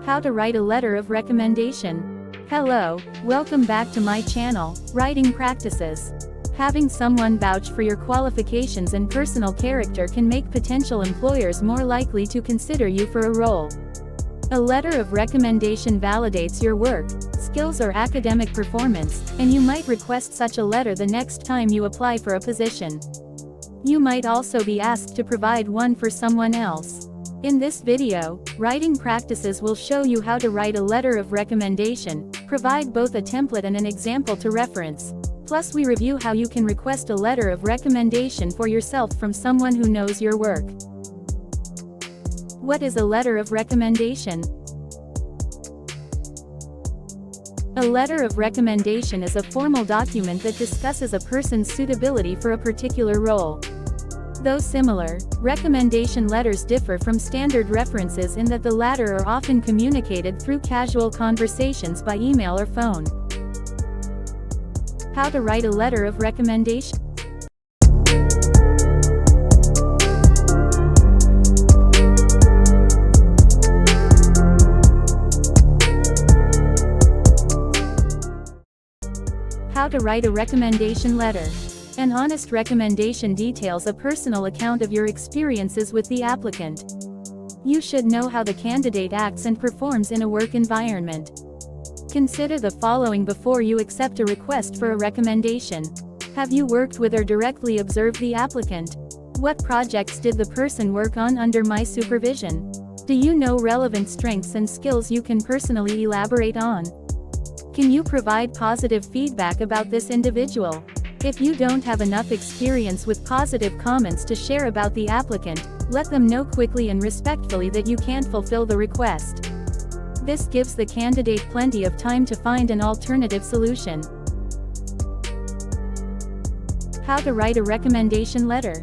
How to write a letter of recommendation. Hello, welcome back to my channel, Writing Practices. Having someone vouch for your qualifications and personal character can make potential employers more likely to consider you for a role. A letter of recommendation validates your work, skills or academic performance, and you might request such a letter the next time you apply for a position. You might also be asked to provide one for someone else. In this video, Writing Practices will show you how to write a letter of recommendation, provide both a template and an example to reference. Plus we review how you can request a letter of recommendation for yourself from someone who knows your work. What is a letter of recommendation? A letter of recommendation is a formal document that discusses a person's suitability for a particular role. Though similar, recommendation letters differ from standard references in that the latter are often communicated through casual conversations by email or phone. How to write a letter of recommendation? How to write a recommendation letter. An honest recommendation details a personal account of your experiences with the applicant. You should know how the candidate acts and performs in a work environment. Consider the following before you accept a request for a recommendation. Have you worked with or directly observed the applicant? What projects did the person work on under my supervision? Do you know relevant strengths and skills you can personally elaborate on? Can you provide positive feedback about this individual? If you don't have enough experience with positive comments to share about the applicant, let them know quickly and respectfully that you can't fulfill the request. This gives the candidate plenty of time to find an alternative solution. How to write a recommendation letter.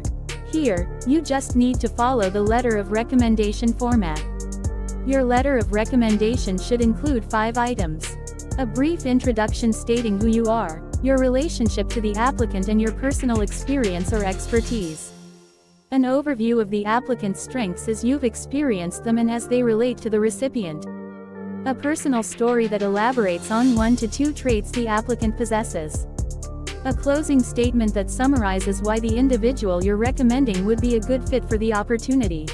Here, you just need to follow the letter of recommendation format. Your letter of recommendation should include 5 items. A brief introduction stating who you are, your relationship to the applicant and your personal experience or expertise. An overview of the applicant's strengths as you've experienced them and as they relate to the recipient. A personal story that elaborates on 1 to 2 traits the applicant possesses. A closing statement that summarizes why the individual you're recommending would be a good fit for the opportunity.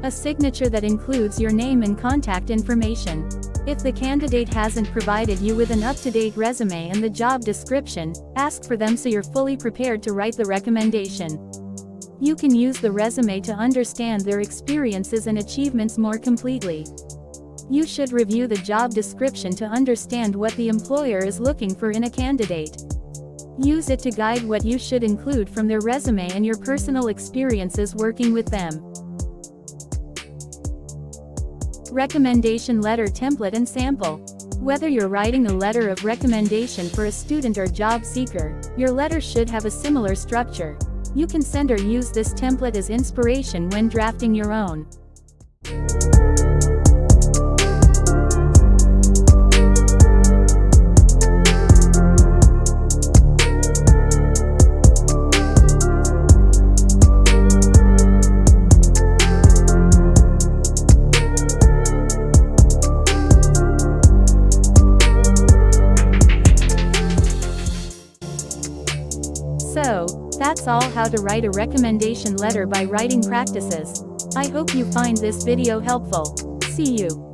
A signature that includes your name and contact information. If the candidate hasn't provided you with an up-to-date resume and the job description, ask for them so you're fully prepared to write the recommendation. You can use the resume to understand their experiences and achievements more completely. You should review the job description to understand what the employer is looking for in a candidate. Use it to guide what you should include from their resume and your personal experiences working with them. Recommendation letter template and sample. Whether you're writing a letter of recommendation for a student or job seeker, your letter should have a similar structure. You can send or use this template as inspiration when drafting your own. So, that's all how to write a recommendation letter by Writing Practices. I hope you find this video helpful. See you.